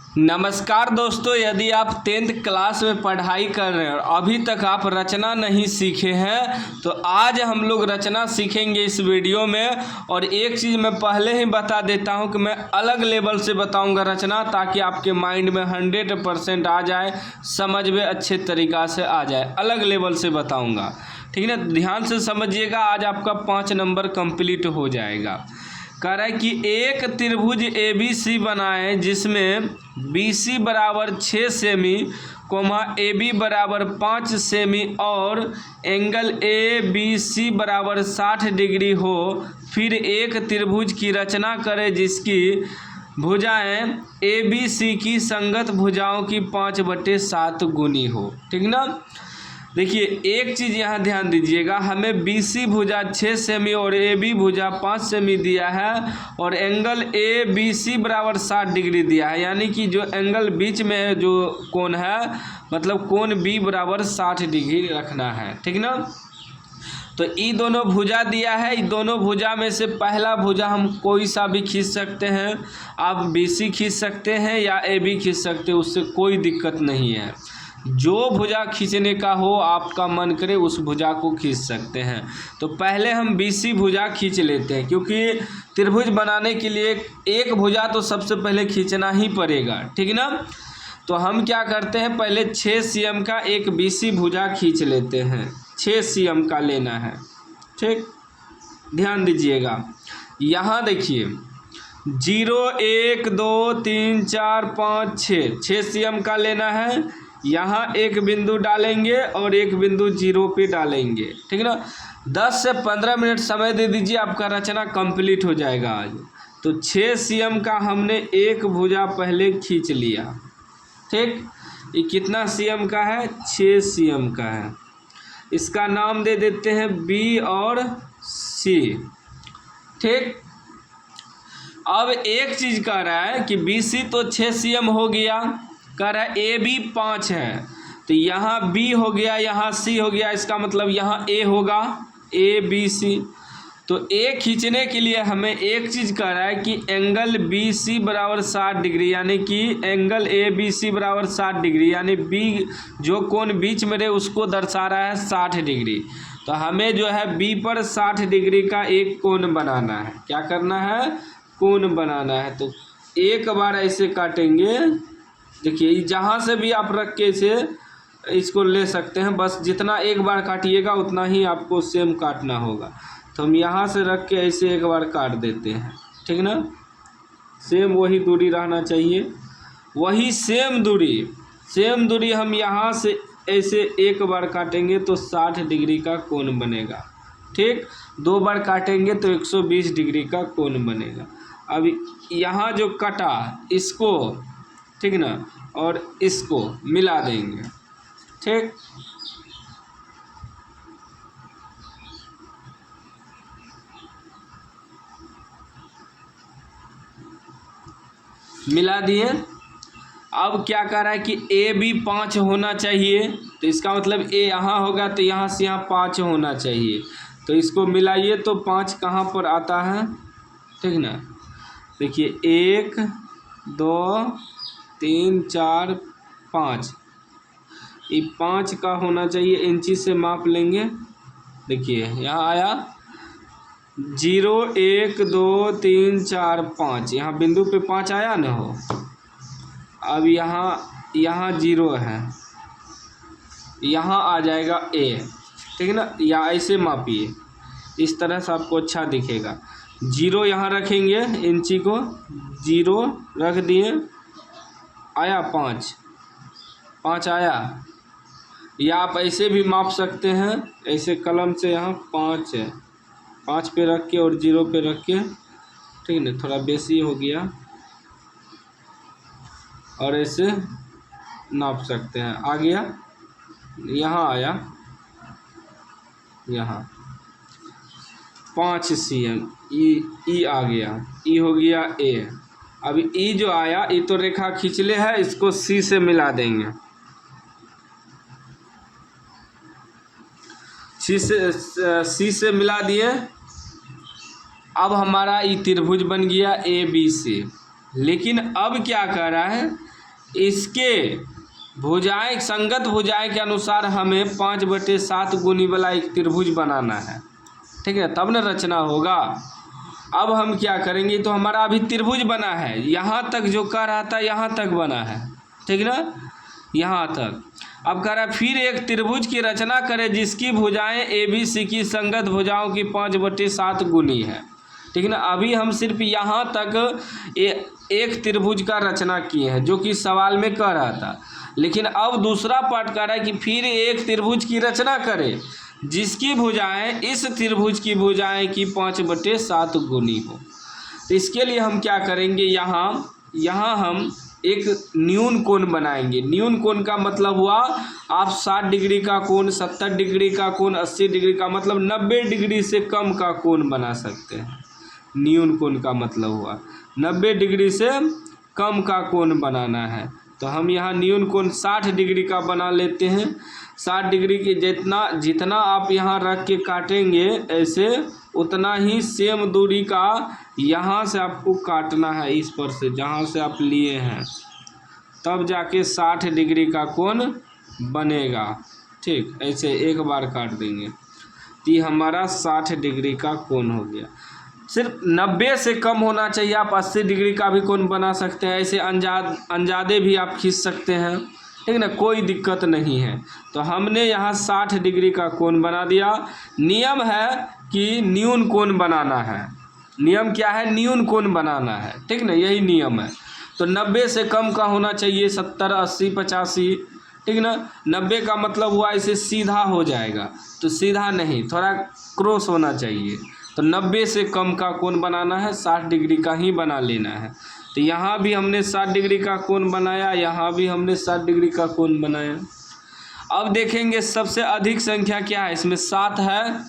नमस्कार दोस्तों, यदि आप 10th क्लास में पढ़ाई कर रहे हैं और अभी तक आप रचना नहीं सीखे हैं तो आज हम लोग रचना सीखेंगे इस वीडियो में। और एक चीज़ मैं पहले ही बता देता हूं कि मैं अलग लेवल से बताऊंगा रचना, ताकि आपके माइंड में 100% आ जाए, समझ में अच्छे तरीक़ा से आ जाए। अलग लेवल से बताऊँगा, ठीक है ना। ध्यान से समझिएगा, आज आपका 5 नंबर कंप्लीट हो जाएगा। कह रहा है कि एक त्रिभुज ABC बनाएं जिसमें BC बराबर 6 सेमी, AB बराबर 5 सेमी और एंगल ABC बराबर 60 डिग्री हो। फिर एक त्रिभुज की रचना करें जिसकी भुजाएं ABC की संगत भुजाओं की 5/7 गुनी हो। ठीक ना। देखिए एक चीज़ यहाँ ध्यान दीजिएगा, हमें BC भुजा 6 सेमी और AB भुजा 5 सेमी दिया है और एंगल ABC बराबर 60 डिग्री दिया है, यानी कि जो एंगल बीच में जो कोण है, मतलब कोण B बराबर 60 डिग्री रखना है। ठीक ना। तो ये दोनों भुजा दिया है, ये दोनों भुजा में से पहला भुजा हम कोई सा भी खींच सकते हैं। आप BC खींच सकते हैं या AB खींच सकते हैं, उससे कोई दिक्कत नहीं है। जो भुजा खींचने का हो, आपका मन करे उस भुजा को खींच सकते हैं। तो पहले हम BC भुजा खींच लेते हैं, क्योंकि त्रिभुज बनाने के लिए एक भुजा तो सबसे पहले खींचना ही पड़ेगा। ठीक ना। तो हम क्या करते हैं, पहले 6 cm का एक BC भुजा खींच लेते हैं। 6 cm का लेना है। ठीक, ध्यान दीजिएगा। यहाँ देखिए 0 1 2 3 4 5 6 cm का लेना है। यहाँ एक बिंदु डालेंगे और एक बिंदु 0 पे डालेंगे। ठीक ना। 10 से 15 मिनट समय दे दीजिए, आपका रचना कंप्लीट हो जाएगा आज। तो 6 cm का हमने एक भुजा पहले खींच लिया। ठीक, ये कितना cm का है? 6 cm का है। इसका नाम दे देते हैं B और C। ठीक, अब एक चीज़ कह रहा है कि BC तो 6 cm हो गया, कह रहा है AB 5 है, तो यहाँ B हो गया, यहाँ C हो गया, इसका मतलब यहाँ A होगा, ABC। तो A खींचने के लिए हमें एक चीज़ कह रहा है कि एंगल BC बराबर 60 डिग्री, यानी कि एंगल ABC बराबर 60 डिग्री, यानी B जो कोण बीच में रहे उसको दर्शा रहा है 60 डिग्री। तो हमें जो है B पर 60 डिग्री का एक कोण बनाना है। क्या करना है? कोण बनाना है। तो एक बार ऐसे काटेंगे। देखिए जहाँ से भी आप रख के इसे इसको ले सकते हैं, बस जितना एक बार काटिएगा उतना ही आपको सेम काटना होगा। तो हम यहाँ से रख के ऐसे एक बार काट देते हैं। ठीक ना। सेम वही दूरी रहना चाहिए, वही सेम दूरी हम यहाँ से ऐसे एक बार काटेंगे तो 60 डिग्री का कोण बनेगा। ठीक, 2 बार काटेंगे तो 120 डिग्री का कोण बनेगा। अब यहाँ जो कटा इसको, ठीक ना, और इसको मिला देंगे। ठीक, मिला दिए। अब क्या कर रहा है कि AB 5 होना चाहिए, तो इसका मतलब A यहाँ होगा तो यहाँ से यहाँ 5 होना चाहिए। तो इसको मिलाइए तो 5 कहाँ पर आता है? ठीक ना। देखिए 1 2 3 4 5, ये 5 का होना चाहिए। इंची से माप लेंगे। देखिए यहाँ आया 0 1 2 3 4 5, यहाँ बिंदु पे 5 आया ना हो। अब यहाँ 0 है, यहाँ आ जाएगा A। ठीक है ना। या ऐसे मापिए, इस तरह से आपको अच्छा दिखेगा। 0 यहाँ रखेंगे, इंची को 0 रख दिए, आया 5 आया। या आप ऐसे भी माप सकते हैं, ऐसे कलम से यहाँ 5 है, 5 पे रख के और 0 पे रख के। ठीक है ना, थोड़ा बेसी हो गया, और ऐसे नाप सकते हैं। आ गया, यहाँ आया, यहाँ 5 cm, ई आ गया, ई हो गया A। अब ई जो आया, ई तो रेखा खींचले है, इसको C से मिला देंगे। C से मिला दिए। अब हमारा ये त्रिभुज बन गया ABC। लेकिन अब क्या कर रहा है इसके भुजाएं संगत भुजाएं के अनुसार हमें 5/7 गुनी वाला एक त्रिभुज बनाना है, ठीक है, तब न रचना होगा। अब हम क्या करेंगे, तो हमारा अभी त्रिभुज बना है, यहाँ तक जो कह रहा था यहाँ तक बना है, ठीक ना, यहाँ तक। अब कह रहा है फिर एक त्रिभुज की रचना करें जिसकी भुजाएं ABC की संगत भुजाओं की 5/7 गुनी है, ठीक ना। अभी हम सिर्फ यहाँ तक एक त्रिभुज का रचना किए हैं जो कि सवाल में कह रहा था, लेकिन अब दूसरा पार्ट कह रहा है कि फिर एक त्रिभुज की रचना करें जिसकी भुजाएं इस त्रिभुज की भुजाएं की 5/7 गुनी हो। तो इसके लिए हम क्या करेंगे, यहाँ हम एक न्यून कोण बनाएंगे। न्यून कोण का मतलब हुआ आप 60 डिग्री का कोण, 70 डिग्री का कोण, 80 डिग्री का मतलब 90 डिग्री से कम का कोण बना सकते हैं। न्यून कोण का मतलब हुआ 90 डिग्री से कम का कोण बनाना है। तो हम यहाँ न्यून कोण 60 डिग्री का बना लेते हैं। 60 डिग्री की जितना आप यहाँ रख के काटेंगे ऐसे, उतना ही सेम दूरी का यहाँ से आपको काटना है, इस पर से जहाँ से आप लिए हैं, तब जाके 60 डिग्री का कोण बनेगा। ठीक, ऐसे एक बार काट देंगे तो ये हमारा 60 डिग्री का कोण हो गया। सिर्फ 90 से कम होना चाहिए। आप 80 डिग्री का भी कोण बना सकते हैं, ऐसे अंजादे भी आप खींच सकते हैं, ठीक ना, कोई दिक्कत नहीं है। तो हमने यहाँ 60 डिग्री का कोण बना दिया। नियम है कि न्यून कोण बनाना है। नियम क्या है, न्यून कोण बनाना है, ठीक ना, यही नियम है। तो 90 से कम का होना चाहिए, 70, 80, 85, ठीक ना। 90 का मतलब हुआ इसे सीधा हो जाएगा, तो सीधा नहीं, थोड़ा क्रॉस होना चाहिए। तो 90 से कम का कोण बनाना है, 60 डिग्री का ही बना लेना है। तो यहाँ भी हमने 60 डिग्री का कोण बनाया, यहाँ भी हमने 60 डिग्री का कोण बनाया। अब देखेंगे सबसे अधिक संख्या क्या है, इसमें 7 है,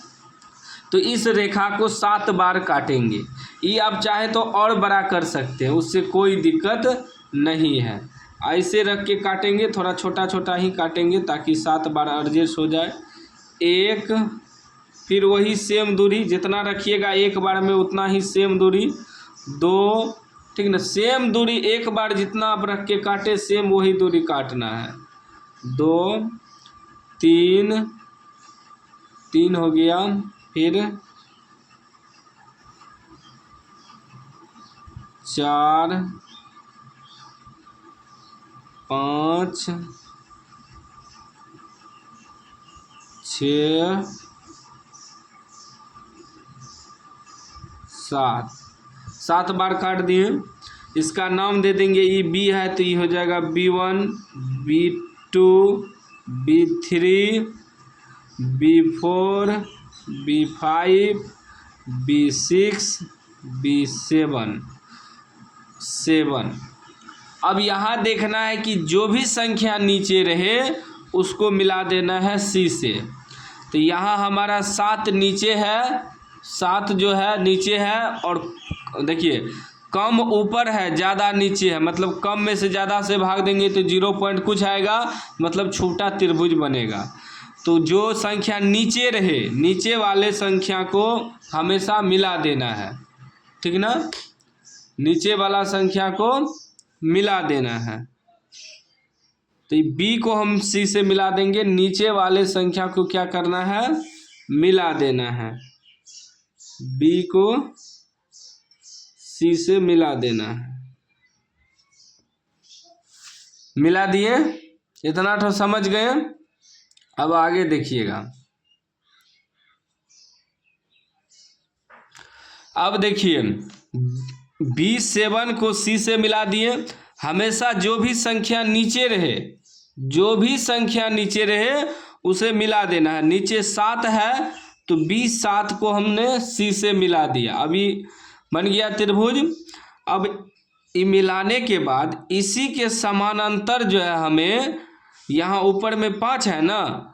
तो इस रेखा को 7 बार काटेंगे। ये आप चाहे तो और बड़ा कर सकते हैं, उससे कोई दिक्कत नहीं है। ऐसे रख के काटेंगे, थोड़ा छोटा छोटा ही काटेंगे ताकि 7 बार एडजस्ट हो जाए। 1, फिर वही सेम दूरी जितना रखिएगा एक बार में उतना ही सेम दूरी। 2, ठीक ना, सेम दूरी एक बार जितना आप रख के काटे सेम वही दूरी काटना है। 2, 3 हो गया, फिर 4, 5, 6, 7 बार काट दिए। इसका नाम दे देंगे, ये बी है तो ये हो जाएगा B1, B2, B3, B4, B5, B6, B7, 7। अब यहाँ देखना है कि जो भी संख्या नीचे रहे उसको मिला देना है C से। तो यहाँ हमारा 7 नीचे है, 7 जो है नीचे है, और देखिए कम ऊपर है ज़्यादा नीचे है, मतलब कम में से ज़्यादा से भाग देंगे तो 0 पॉइंट कुछ आएगा, मतलब छोटा त्रिभुज बनेगा। तो जो संख्या नीचे रहे, नीचे वाले संख्या को हमेशा मिला देना है, ठीक ना, नीचे वाला संख्या को मिला देना है। तो B को हम C से मिला देंगे, नीचे वाले संख्या को क्या करना है, मिला देना है। B को C से मिला देना है। मिला दिए, इतना तो समझ गए। अब आगे देखिएगा। अब देखिए B7 को C से मिला दिए। हमेशा जो भी संख्या नीचे रहे, जो भी संख्या नीचे रहे उसे मिला देना है। नीचे 7 है तो B7 को हमने C से मिला दिया, अभी बन गया त्रिभुज। अब ये मिलाने के बाद इसी के समानांतर जो है हमें यहाँ ऊपर में 5 है ना,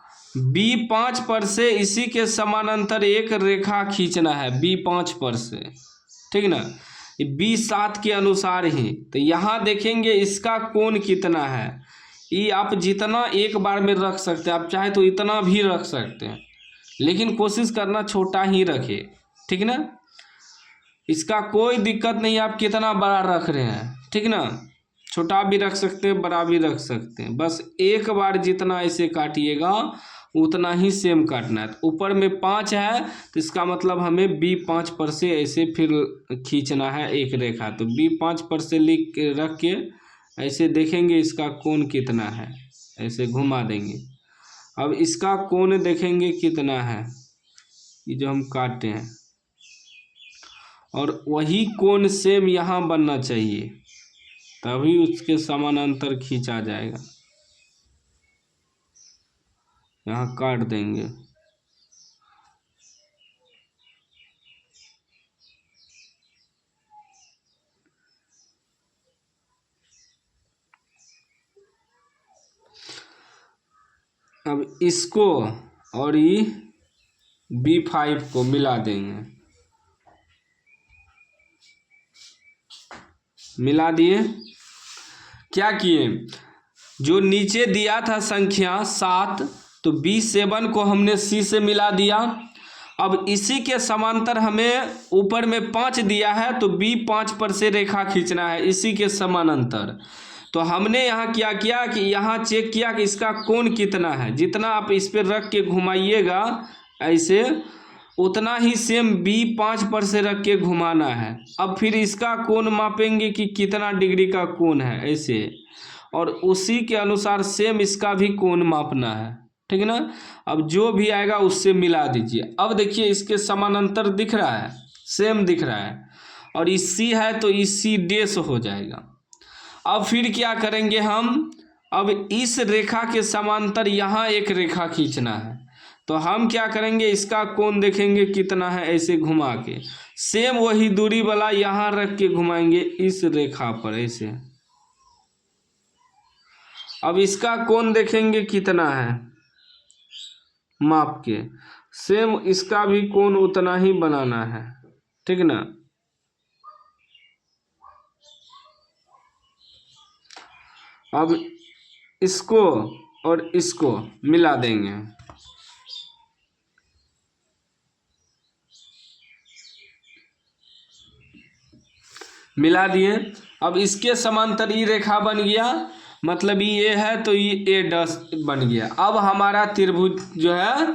B5 पर से इसी के समानांतर एक रेखा खींचना है, B5 पर से, ठीक ना, B7 के अनुसार ही। तो यहाँ देखेंगे इसका कोण कितना है, ये आप जितना एक बार में रख सकते हैं, आप चाहे तो इतना भी रख सकते हैं, लेकिन कोशिश करना छोटा ही रखे, ठीक ना, इसका कोई दिक्कत नहीं आप कितना बड़ा रख रहे हैं, ठीक ना, छोटा भी रख सकते हैं, बड़ा भी रख सकते हैं। बस एक बार जितना ऐसे काटिएगा उतना ही सेम काटना है। तो ऊपर में 5 है तो इसका मतलब हमें B5 पर से ऐसे फिर खींचना है एक रेखा। तो B5 पर से लिख के रख के ऐसे देखेंगे इसका कोण कितना है, ऐसे घुमा देंगे। अब इसका कोण देखेंगे कितना है, ये जो हम काटे हैं, और वही कोण सेम यहाँ बनना चाहिए, तभी उसके समानांतर खींचा जाएगा। यहाँ काट देंगे। अब इसको और ये B5 को मिला देंगे। मिला दिए। क्या किए, जो नीचे दिया था संख्या 7, तो B7 को हमने C से मिला दिया। अब इसी के समांतर हमें ऊपर में 5 दिया है, तो B5 पर से रेखा खींचना है इसी के समानांतर। तो हमने यहाँ क्या किया कि यहाँ चेक किया कि इसका कोण कितना है। जितना आप इस पर रख के घुमाइएगा ऐसे, उतना ही सेम B5 पर से रख के घुमाना है। अब फिर इसका कोण मापेंगे कि कितना डिग्री का कोण है ऐसे, और उसी के अनुसार सेम इसका भी कोण मापना है, ठीक है ना। अब जो भी आएगा उससे मिला दीजिए। अब देखिए इसके समानांतर दिख रहा है, सेम दिख रहा है, और इस C है तो इस C डैश हो जाएगा। अब फिर क्या करेंगे हम, अब इस रेखा के समांतर यहाँ एक रेखा खींचना है। तो हम क्या करेंगे, इसका कोण देखेंगे कितना है, ऐसे घुमा के सेम वही दूरी वाला यहाँ रख के घुमाएंगे इस रेखा पर ऐसे। अब इसका कोण देखेंगे कितना है, माप के सेम इसका भी कोण उतना ही बनाना है, ठीक ना। अब इसको और इसको मिला देंगे। मिला दिए। अब इसके समांतर ये रेखा बन गया, मतलब ये है तो ये A' बन गया। अब हमारा त्रिभुज जो है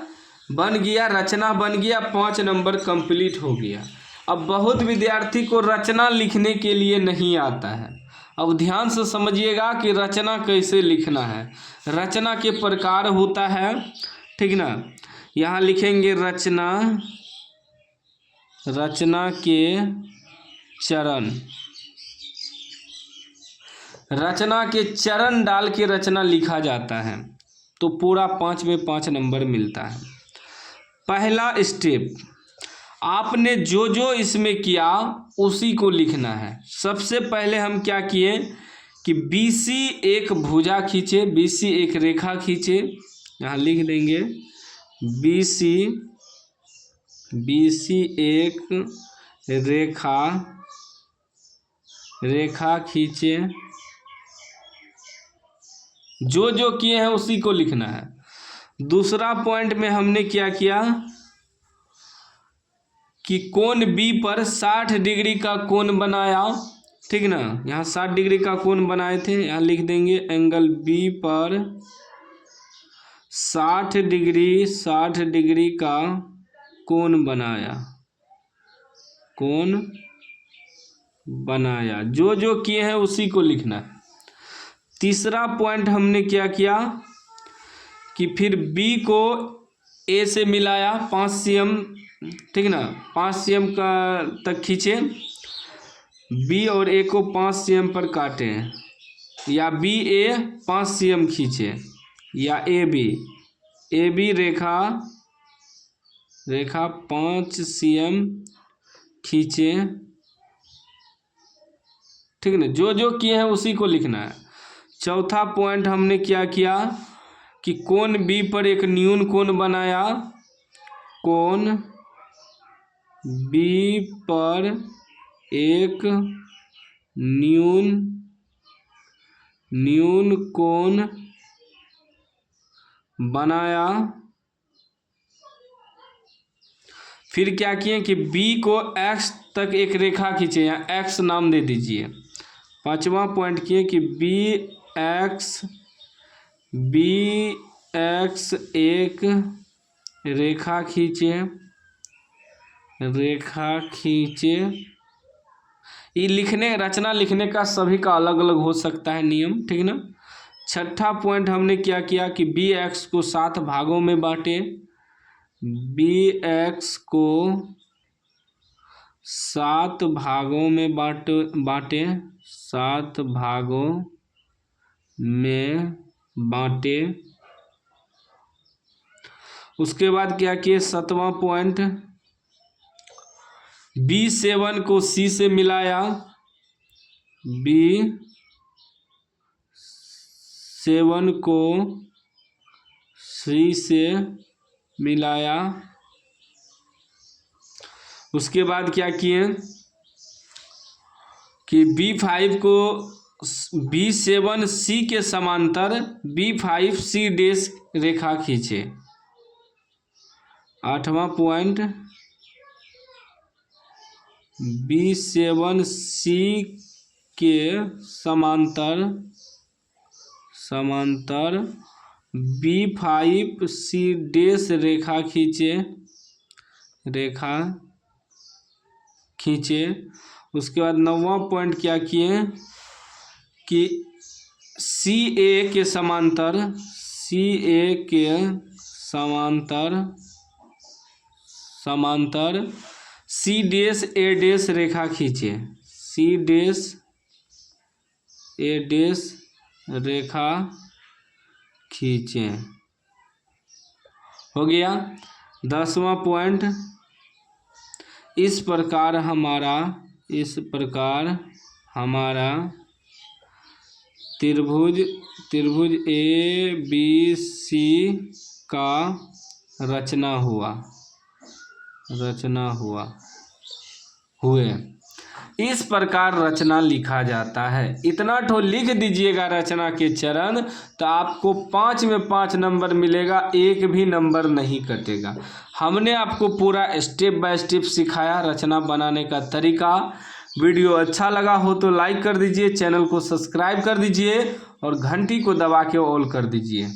बन गया, रचना बन गया, 5 नंबर कंप्लीट हो गया। अब बहुत विद्यार्थी को रचना लिखने के लिए नहीं आता है। अब ध्यान से समझिएगा कि रचना कैसे लिखना है। रचना के प्रकार होता है, ठीक ना। यहाँ लिखेंगे रचना, रचना के चरण, रचना के चरण डाल के रचना लिखा जाता है, तो पूरा 5 में 5 नंबर मिलता है। पहला स्टेप, आपने जो जो इसमें किया उसी को लिखना है। सबसे पहले हम क्या किए कि BC एक भुजा खींचे, BC एक रेखा खींचे, यहाँ लिख देंगे BC एक रेखा खींचे। जो जो किए हैं उसी को लिखना है। दूसरा पॉइंट में हमने क्या किया कि कोण B पर 60 डिग्री का कोण बनाया, ठीक ना। यहाँ 60 डिग्री का कोण बनाए थे, यहाँ लिख देंगे एंगल B पर 60 डिग्री का कोण बनाया। जो जो किए हैं उसी को लिखना है। तीसरा पॉइंट हमने क्या किया कि फिर B को A से मिलाया 5 cm, ठीक ना, 5 cm का तक खींचे। B और A को 5 cm पर काटे, या BA 5 cm खींचे, या AB रेखा 5 cm खींचे, ठीक ना। जो जो किए हैं उसी को लिखना है। चौथा पॉइंट हमने क्या किया कि कोण B पर एक न्यून कोण बनाया, कोण B पर एक न्यून कोण बनाया। फिर क्या किए कि B को X तक एक रेखा खींचे, यहाँ X नाम दे दीजिए, पांचवा पॉइंट किए कि बी एक्स एक रेखा खींचे। ये रचना लिखने का सभी का अलग अलग हो सकता है नियम, ठीक ना। छठा पॉइंट हमने क्या किया कि बी एक्स को 7 भागों में बांटे। बी एक्स को 7 भागों में बांटे 7 भागों में बांटे। उसके बाद क्या किए, 7वां पॉइंट, B7 को C से मिलाया। B7 को C से मिलाया। उसके बाद क्या किए कि B5 को B7C के समांतर B5C डैश रेखा खींचे। 8वां पॉइंट, B7C के समांतर B5C डैश रेखा खींचे। उसके बाद 9वां पॉइंट क्या किए कि CA के समांतर C डैश A डैश रेखा खींचे। C डैश A डैश रेखा खींचे। हो गया। 10वां पॉइंट, इस प्रकार हमारा त्रिभुज ABC का रचना हुए। इस प्रकार रचना लिखा जाता है। इतना ठो लिख दीजिएगा रचना के चरण, तो आपको 5 में 5 नंबर मिलेगा, एक भी नंबर नहीं कटेगा। हमने आपको पूरा स्टेप बाय स्टेप सिखाया रचना बनाने का तरीका। वीडियो अच्छा लगा हो तो लाइक कर दीजिए, चैनल को सब्सक्राइब कर दीजिए और घंटी को दबा के ऑल कर दीजिए।